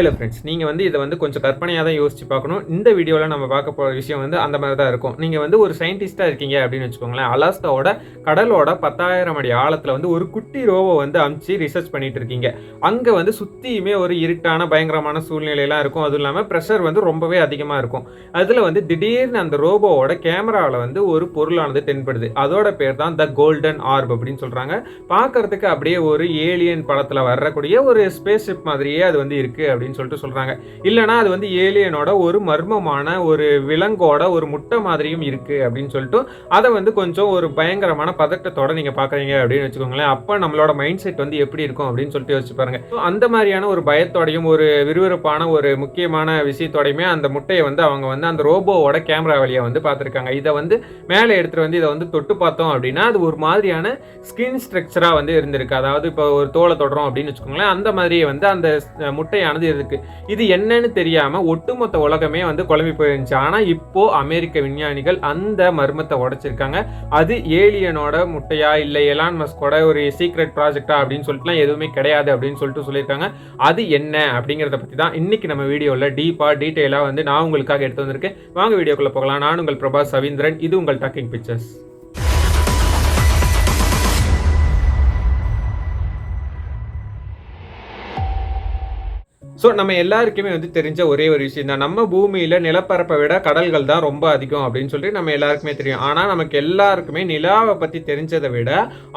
பரவாயில்ல ஃப்ரெண்ட்ஸ், நீங்கள் வந்து இதை வந்து கொஞ்சம் கற்பனையாக தான் யோசிச்சு பார்க்கணும். இந்த வீடியோவில் நம்ம பார்க்க போகிற விஷயம் வந்து அந்த மாதிரி தான் இருக்கும். நீங்கள் வந்து ஒரு சயின்டிஸ்ட்டாக இருக்கீங்க அப்படின்னு வச்சுக்கோங்களேன். அலாஸ்காவோட கடலோட 10,000 அடி ஆழத்தில் வந்து ஒரு குட்டி ரோவை வந்து அமுச்சு ரிசர்ச் பண்ணிட்டு இருக்கீங்க. அங்கே வந்து சுற்றியுமே ஒரு இருட்டான பயங்கரமான சூழ்நிலையெல்லாம் இருக்கும். அதுவும் இல்லாமல் ப்ரெஷர் வந்து ரொம்பவே அதிகமாக இருக்கும். அதில் வந்து திடீர்னு அந்த ரோபோவோட கேமராவில் வந்து ஒரு பொருளானது தென்படுது. அதோட பேர் தான் த கோல்டன் ஆர்ப் அப்படின்னு சொல்கிறாங்க. பார்க்கறதுக்கு அப்படியே ஒரு ஏலியன் படத்தில் வரக்கூடிய ஒரு ஸ்பேஸ் ஷிப் மாதிரியே அது வந்து இருக்கு அப்படின்னு சொல்லிட்டு சொல்றாங்க. இல்லைனா அது வந்து ஏலியனோட ஒரு மர்மமான ஒரு விலங்கோட ஒரு முட்டை மாதிரியும் இருக்கு அப்படின்னு சொல்லிட்டு அதை வந்து கொஞ்சம் ஒரு பயங்கரமான பதட்டத்தோட நீங்க பாக்குறீங்க அப்படின்னு வச்சுக்கோங்களேன். அப்ப நம்மளோட மைண்ட் செட் வந்து எப்படி இருக்கும் அப்படின்னு சொல்லிட்டு யோசிச்சு பாருங்க. அந்த மாதிரியான ஒரு பயத்தோடையும் ஒரு விறுவிறுப்பான ஒரு முக்கியமான விஷயத்தோடையுமே அந்த முட்டையை வந்து அவங்க வந்து அந்த ரோபோவோட கேமரா வழியா வந்து பார்த்துருக்காங்க. இதை வந்து மேலே எடுத்துட்டு வந்து இதை வந்து தொட்டு பார்த்தோம் அப்படின்னா அது ஒரு மாதிரியான ஸ்கின் ஸ்ட்ரக்சரா வந்து இருந்திருக்கு. அதாவது இப்போ ஒரு தோலை தொடுறோம் அப்படின்னு வச்சுக்கோங்களேன், அந்த மாதிரியே வந்து அந்த முட்டையானது இருக்கு. இது என்னன்னு தெரியாம ஒட்டுமொத்த உலகமே வந்து குழம்பி போயிருந்துச்சு. ஆனா இப்போ அமெரிக்க விஞ்ஞானிகள் அந்த மர்மத்தை உடைச்சிருக்காங்க. அது ஏலியனோட முட்டையா இல்ல எலான் மஸ்கோட ஒரு சீக்ரெட் ப்ராஜெக்டா அப்படின்னு சொல்லிட்டுலாம் எதுவுமே கிடையாது அப்படின்னு சொல்லிட்டு சொல்லியிருக்காங்க. அது என்ன அப்படிங்கிறத பத்தி தான் இன்னைக்கு நம்ம வீடியோல டீட்டெயிலா வந்து நான் உங்களுக்காக எடுத்து வந்திருக்கேன். வாங்க வீடியோக்குள்ள போகலாம். நான் உங்கள் பிரபாஸ் ரவீந்திரன். இது உங்கள் டாக்கிங் பிக்சர்ஸ். ஸோ நம்ம எல்லாருக்குமே வந்து தெரிஞ்ச ஒரே ஒரு விஷயம் தான், நம்ம பூமியில் நிலப்பரப்பை விட கடல்கள் தான் ரொம்ப அதிகம் அப்படின்னு சொல்லிட்டு நம்ம எல்லாருக்குமே தெரியும். ஆனால் நமக்கு எல்லாருக்குமே நிலாவை பற்றி தெரிஞ்சதை விட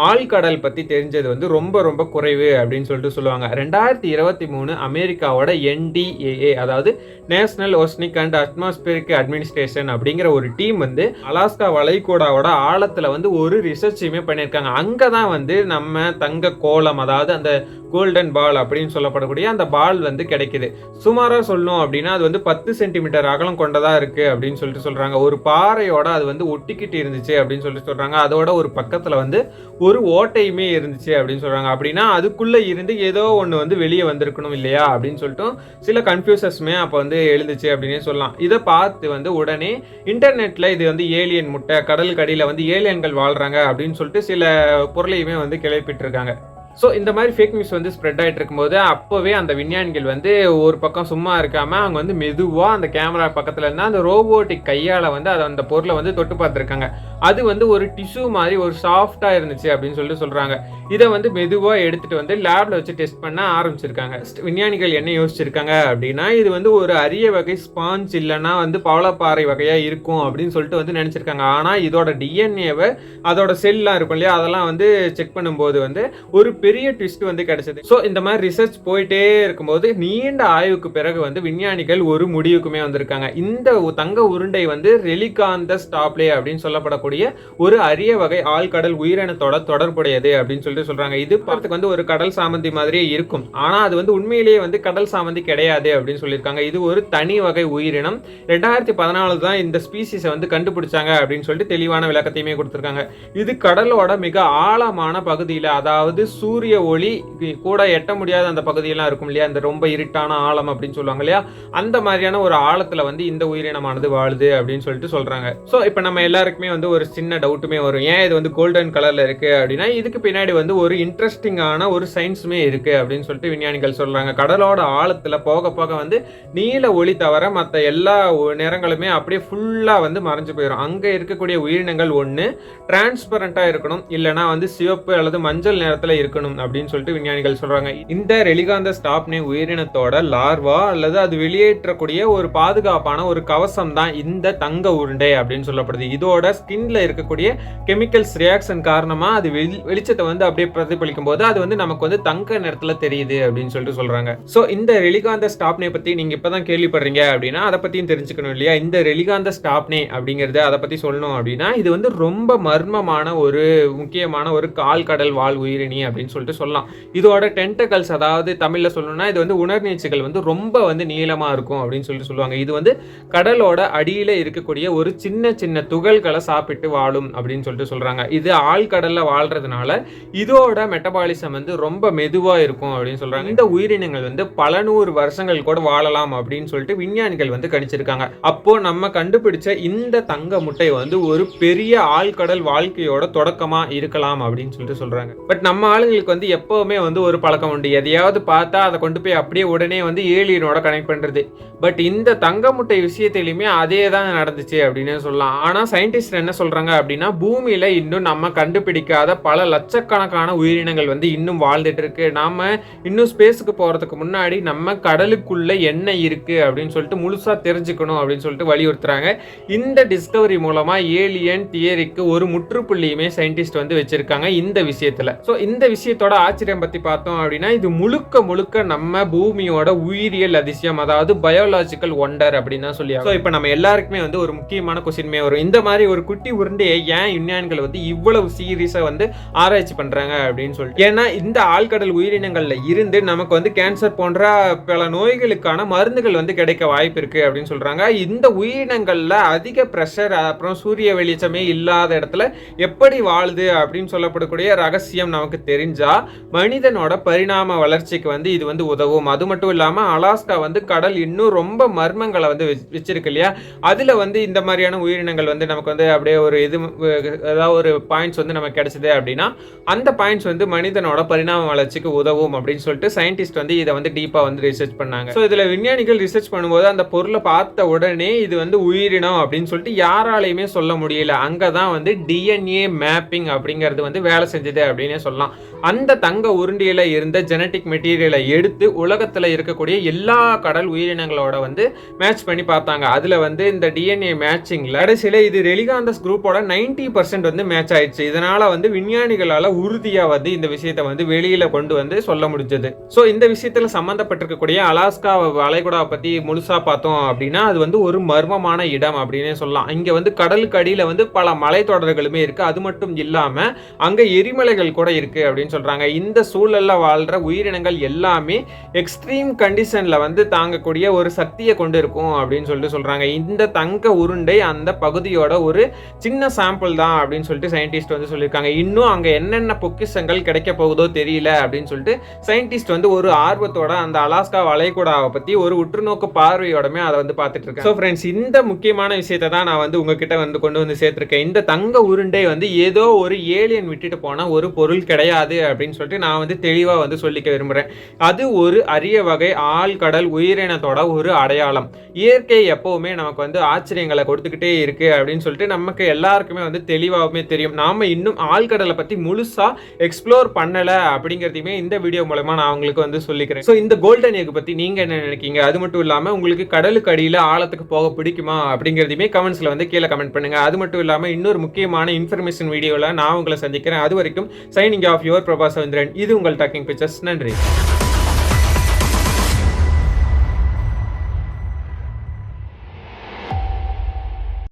ஆழ்கடல் பற்றி தெரிஞ்சது வந்து ரொம்ப ரொம்ப குறைவு அப்படின்னு சொல்லிட்டு சொல்லுவாங்க. 2023 அமெரிக்காவோட NDAA, அதாவது national oceanic and atmospheric administration அப்படிங்கிற ஒரு டீம் வந்து அலாஸ்கா வளைகுடாவோட ஆழத்தில் வந்து ஒரு ரிசர்ச்சையுமே பண்ணியிருக்காங்க. அங்கே தான் வந்து நம்ம தங்க கோலம், அதாவது அந்த கோல்டன் பால் அப்படின்னு சொல்லப்படக்கூடிய அந்த பால் வந்து கிடைக்குது. சுமாரா சொல்லணும் அப்படின்னா அது வந்து 10 சென்டிமீட்டர் அகலம் கொண்டதா இருக்கு அப்படின்னு சொல்லிட்டு சொல்றாங்க. ஒரு பாறையோட அது வந்து ஒட்டிக்கிட்டு இருந்துச்சு அப்படின்னு சொல்லிட்டு சொல்றாங்க. அதோட ஒரு பக்கத்துல வந்து ஒரு ஓட்டையுமே இருந்துச்சு அப்படின்னு சொல்றாங்க. அப்படின்னா அதுக்குள்ள இருந்து ஏதோ ஒண்ணு வந்து வெளியே வந்திருக்கணும் இல்லையா அப்படின்னு சொல்லிட்டு சில கன்ஃபியூசஸ்மே அப்ப வந்து எழுந்துச்சு அப்படின்னே சொல்லலாம். இதை பார்த்து வந்து உடனே இன்டர்நெட்ல இது வந்து ஏலியன் முட்டை, கடலுக்கு அடியில வந்து ஏலியன்கள் வாழ்றாங்க அப்படின்னு சொல்லிட்டு சில பொருளையுமே வந்து கிளப்பிட்டு இருக்காங்க. ஸோ இந்த மாதிரி ஃபேக் நியூஸ் வந்து ஸ்ப்ரெட் ஆகிட்டு இருக்கும்போது அப்போவே அந்த விஞ்ஞானிகள் வந்து ஒரு பக்கம் சும்மா இருக்காமல் அவங்க வந்து மெதுவாக அந்த கேமரா பக்கத்தில் இருந்தால் அந்த ரோபோட்டிக் கையால் வந்து அதை அந்த பொருளை வந்து தொட்டு பார்த்துருக்காங்க. அது வந்து ஒரு டிஷ்யூ மாதிரி ஒரு சாஃப்டாக இருந்துச்சு அப்படின்னு சொல்லிட்டு சொல்கிறாங்க. இதை வந்து மெதுவாக எடுத்துகிட்டு வந்து லேபில் வச்சு டெஸ்ட் பண்ண ஆரம்பிச்சிருக்காங்க. விஞ்ஞானிகள் என்ன யோசிச்சிருக்காங்க அப்படின்னா இது வந்து ஒரு அரிய வகை ஸ்பாஞ்ச் இல்லைன்னா வந்து பவளப்பாறை வகையாக இருக்கும் அப்படின்னு சொல்லிட்டு வந்து நினச்சிருக்காங்க. ஆனால் இதோட டிஎன்ஏவை அதோட செல்லாம் இருக்கும் இல்லையா, அதெல்லாம் வந்து செக் பண்ணும்போது வந்து ஒரு பெரிய ட்விஸ்ட் வந்து கிடைச்சது. ஸோ இந்த மாதிரி ரிசர்ச் போயிட்டே இருக்கும்போது நீண்ட ஆய்வுக்கு பிறகு வந்து விஞ்ஞானிகள் ஒரு முடிவுக்குமே வந்திருக்காங்க. இந்த தங்க உருண்டை வந்து ரெலிகாந்தஸ் டாப்லே அப்படின்னு சொல்லப்படக்கூடிய ஒரு அரிய வகை ஆழ்கடல் உயிரினத்தோட தொடர்புடையது அப்படின்னு சொல்லிட்டு சொல்றாங்க. இது பார்த்துக்கு வந்து ஒரு கடல் சாமந்தி மாதிரியே இருக்கும், ஆனா அது வந்து உண்மையிலேயே வந்து கடல் சாமந்தி கிடையாது அப்படின்னு சொல்லியிருக்காங்க. இது ஒரு தனி வகை உயிரினம். 2014 தான் இந்த ஸ்பீசிஸை வந்து கண்டுபிடிச்சாங்க அப்படின்னு சொல்லிட்டு தெளிவான விளக்கத்தையுமே கொடுத்திருக்காங்க. இது கடலோட மிக ஆழமான பகுதியில், அதாவது சூரிய ஒளி கூட எட்ட முடியாத அந்த பகுதியெல்லாம் இருக்கும் இல்லையா, அந்த ரொம்ப இருட்டான ஆழம் அப்படின்னு சொல்லுவாங்க இல்லையா, அந்த மாதிரியான ஒரு ஆழத்துல வந்து இந்த உயிரினமானது வாழுது அப்படின்னு சொல்லிட்டு சொல்றாங்க. ஸோ இப்போ நம்ம எல்லாருக்குமே வந்து ஒரு சின்ன டவுட்டுமே வரும், ஏன் இது வந்து கோல்டன் கலர்ல இருக்கு அப்படின்னா இதுக்கு பின்னாடி வந்து ஒரு இன்ட்ரெஸ்டிங்கான ஒரு சயின்ஸுமே இருக்கு அப்படின்னு சொல்லிட்டு விஞ்ஞானிகள் சொல்றாங்க. கடலோட ஆழத்துல போக போக வந்து நீல ஒளி தவிர மற்ற எல்லா நிறங்களுமே அப்படியே ஃபுல்லா வந்து மறைஞ்சு போயிடும். அங்க இருக்கக்கூடிய உயிரினங்கள் ஒன்று டிரான்ஸ்பரண்டா இருக்கணும், இல்லைன்னா வந்து சிவப்பு அல்லது மஞ்சள் நேரத்துல இருக்கணும் அப்படின்னு சொல்லிட்டு விஞ்ஞானிகள் சொல்றாங்க. இந்த ரெலிகாந்தஸ் டாப்லே உயிரினத்தோட லார்வா அல்லது அது வெளியேற்றக்கூடிய ஒரு பாதுகாப்பான ஒரு கவசம் தான் இந்த தங்க உருண்டை அப்படின்னு சொல்லப்படுது. இதோட ஸ்கின்ல இருக்கக்கூடிய கெமிக்கல்ஸ் ரியாக்ஷன் காரணமா அது வெளிச்சத்தை வந்து அப்படியே பிரதிபலிக்கும் போது அது வந்து நமக்கு வந்து தங்க நிறத்துல தெரியுது அப்படின்னு சொல்லிட்டு சொல்றாங்க. சோ இந்த ரெலிகாந்தஸ் டாப்னே பத்தி நீங்க இப்பதான் கேள்விப்படுறீங்க அப்படின்னா அதை பத்தியும் தெரிஞ்சுக்கணும் இல்லையா. இந்த ரெலிகாந்தஸ் டாப்னே அப்படிங்கறது அதை பத்தி சொல்லணும் அப்படின்னா இது வந்து ரொம்ப மர்மமான ஒரு முக்கியமான ஒரு கால்கடல் வாழ் உயிரினி அப்படின்னு சொல்லிட்டு சொல்லலாம். இதோட டென்டகல்ஸ், அதாவது தமிழ்ல சொல்லணும்னா இது வந்து உணர்நீச்சுகள் வந்து ரொம்ப வந்து நீளமா இருக்கும் அப்படின்னு சொல்லிட்டு சொல்லுவாங்க. இது வந்து கடலோட அடியில இருக்கக்கூடிய ஒரு சின்ன சின்ன துகள்களை சாப்பிட்டு வாழும் அப்படின்னு சொல்லிட்டு சொல்றாங்க. இது ஆழ்கடல்ல வாழ்றதுனால இதோட மெட்டபாலிசம் வந்து ரொம்ப மெதுவா இருக்கும் அப்படின்னு சொல்றாங்க. இந்த உயிரினங்கள் வந்து பல 100 வருஷங்கள் கூட வாழலாம் அப்படின்னு சொல்லிட்டு விஞ்ஞானிகள் வந்து கணிச்சிருக்காங்க. அப்போ நம்ம கண்டுபிடிச்ச இந்த தங்க முட்டை வந்து ஒரு பெரிய ஆழ்கடல் வாழ்க்கையோட தொடக்கமா இருக்கலாம் அப்படின்னு சொல்லிட்டு சொல்றாங்க. பட் நம்ம ஆளுங்களுக்கு விஞ்ஞானிகளுக்கு வந்து எப்பவுமே வந்து ஒரு பழக்கம் உண்டு. எதையாவது பார்த்தா அதை கொண்டு போய் அப்படியே உடனே வந்து ஏலியனோட கனெக்ட் பண்றது. பட் இந்த தங்க முட்டை விஷயத்திலுமே அதே தான் நடந்துச்சு அப்படின்னு சொல்லலாம். ஆனா சயின்டிஸ்ட் என்ன சொல்றாங்க அப்படின்னா, பூமியில இன்னும் நம்ம கண்டுபிடிக்காத பல லட்சக்கணக்கான உயிரினங்கள் வந்து இன்னும் வாழ்ந்துட்டு இருக்கு. நாம இன்னும் ஸ்பேஸுக்கு போறதுக்கு முன்னாடி நம்ம கடலுக்குள்ள என்ன இருக்கு அப்படின்னு சொல்லிட்டு முழுசா தெரிஞ்சுக்கணும் அப்படின்னு சொல்லிட்டு வலியுறுத்துறாங்க. இந்த டிஸ்கவரி மூலமா ஏலியன் தியரிக்கு ஒரு முற்றுப்புள்ளியுமே சயின்டிஸ்ட் வந்து வச்சிருக்காங்க இந்த விஷயத்துல. சோ இந்த விஷயத்தோட ஆச்சரியம் பத்தி பார்த்தோம் அப்படின்னா, இது முழுக்க முழுக்க நம்ம பூமியோட உயிரியல் அதிசயம், அதாவது பயோலாஜிக்கல் ஒண்டர் அப்படின்னு தான் சொல்லி. சோ இப்போ நம்ம எல்லாருக்குமே வந்து ஒரு முக்கியமான கொஸ்டின்மே வரும். இந்த மாதிரி ஒரு குட்டி உருண்டையை ஏன் விஞ்ஞானிகள் வந்து இவ்வளவு சீரியஸா வந்து ஆராய்ச்சி பண்றாங்க அப்படின்னு சொல்லிட்டு. ஏன்னா இந்த ஆழ்கடல் உயிரினங்கள்ல இருந்து நமக்கு வந்து கேன்சர் போன்ற பல நோய்களுக்கான மருந்துகள் வந்து கிடைக்க வாய்ப்பு இருக்கு அப்படின்னு சொல்றாங்க. இந்த உயிரினங்கள்ல அதிக பிரஷர், அப்புறம் சூரிய வெளிச்சமே இல்லாத இடத்துல எப்படி வாழுது அப்படின்னு சொல்லப்படக்கூடிய ரகசியம் நமக்கு தெரிஞ்சா மனிதனோட பரிணாம வளர்ச்சிக்கு வந்து இது வந்து உதவும். அது மட்டும் இல்லாம அலாஸ்கா வந்து கடல் இன்னும் ரொம்ப மர்மங்களை வந்து வச்சிருக்கு இல்லையா, அதுல வந்து இந்த மாதிரியான உயிரினங்கள் வந்து நமக்கு வந்து அப்படியே ஒரு இது ஏதாவது ஒரு பாயிண்ட்ஸ் வந்து நமக்கு கிடைச்சது அப்படின்னா அந்த பாயிண்ட்ஸ் வந்து மனிதனோட பரிணாம வளர்ச்சிக்கு உதவும் அப்படின்னு சொல்லிட்டு சயின்டிஸ்ட் வந்து இதை வந்து டீப்பா வந்து ரிசர்ச் பண்ணாங்க. ஸோ இதுல விஞ்ஞானிகள் ரிசர்ச் பண்ணும்போது அந்த பொருளை பார்த்த உடனே இது வந்து உயிரினம் அப்படின்னு சொல்லிட்டு யாராலையுமே சொல்ல முடியல. அங்கதான் வந்து டிஎன்ஏ மேப்பிங் அப்படிங்கிறது வந்து வேலை செஞ்சது அப்படின்னே சொல்லலாம். அந்த தங்க உருண்டியில இருந்த ஜெனட்டிக் மெட்டீரியலை எடுத்து உலகத்துல இருக்கக்கூடிய எல்லா கடல் உயிரினங்களோட வந்து மேட்ச் பண்ணி பார்த்தாங்க. அதுல வந்து இந்த டிஎன்ஏ மேட்சிங்ல கடைசியில இது ரெலிகாந்தஸ் குரூப்போட 90% வந்து மேட்ச் ஆயிடுச்சு. இதனால வந்து விஞ்ஞானிகளால உறுதியா வந்து இந்த விஷயத்தை வந்து வெளியில கொண்டு வந்து சொல்ல முடிஞ்சது. சோ இந்த விஷயத்துல சம்பந்தப்பட்டிருக்கக்கூடிய அலாஸ்கா வளைகுடாவை பத்தி முழுசா பார்த்தோம் அப்படின்னா அது வந்து ஒரு மர்மமான இடம் அப்படின்னே சொல்லலாம். இங்க வந்து கடலுக்கு அடியில வந்து பல மலைத்தொடர்களுமே இருக்கு. அது மட்டும் இல்லாம அங்க எரிமலைகள் கூட இருக்கு அப்படின்னு சொல்றாங்க. இந்த சூழல்ல வாழ்ற உயிரினங்கள் எல்லாமே எக்ஸ்ட்ரீம் கண்டிஷன்ல வந்து தாங்கக்கூடிய ஒரு சக்தியை கொண்டு இருக்கும் அப்படின்னு சொல்லிட்டு சொல்றாங்க. இந்த தங்க உருண்டை அந்த பகுதியோட ஒரு சின்ன சாம்பிள் தான் அப்படின்னு சொல்லிட்டு சயின்டிஸ்ட் வந்து சொல்லியிருக்காங்க. இன்னும் அங்க என்னென்ன பொக்கிஷங்கள் கிடைக்க போகுதோ தெரியல அப்படின்னு சொல்லிட்டு சயின்டிஸ்ட் வந்து ஒரு ஆர்வத்தோட அந்த அலாஸ்கா வளைகுடாவை பத்தி ஒரு உற்றுநோக்கு பார்வையோடமே அதை வந்து பார்த்துட்டு இருக்கேன். ஸோ ஃப்ரெண்ட்ஸ், இந்த முக்கியமான விஷயத்தை தான் நான் வந்து உங்ககிட்ட வந்து கொண்டு வந்து சேர்த்திருக்கேன். இந்த தங்க உருண்டை வந்து ஏதோ ஒரு ஏலியன் விட்டுட்டு போன ஒரு பொருள் கிடையாது அப்படின்னு சொல்லிட்டு நான் வந்து தெளிவா வந்து சொல்லிக்க விரும்புறேன். அது ஒரு அரிய வகை ஆழ்கடல் உயிரினத்தோட ஒரு அடையாளம். இயற்கை எப்பவுமே நமக்கு வந்து ஆச்சரியங்களை கொடுத்துக்கிட்டே இருக்கு அப்படின்னு சொல்லிட்டு நமக்கு எல்லாருக்குமே வந்து தெளிவாகவே தெரியும். நாம இன்னும் ஆழ்கடலை பத்தி முழுசா எக்ஸ்ப்ளோர் பண்ணல அப்படிங்கிறதையுமே இந்த வீடியோ மூலமா நான் உங்களுக்கு வந்து சொல்லிக்கிறேன். ஸோ இந்த கோல்டன் எக் பத்தி நீங்க என்ன நினைக்கீங்க? அது மட்டும் இல்லாம உங்களுக்கு கடலுக்கு அடியில ஆழத்துக்கு போக பிடிக்குமா அப்படிங்கிறதையுமே கமெண்ட்ஸ்ல வந்து கீழே கமெண்ட் பண்ணுங்க. அது மட்டும் இல்லாம இன்னொரு முக்கியமான இன்ஃபர்மேஷன் வீடியோல நான் உங்களை சந்திக்கிறேன். அது வரைக்கும் சைனிங் ஆஃப் யுவர் பிரபாஸ் சந்திரன். இது உங்கள் டாக்கிங் பிக்சர்ஸ். நன்றி.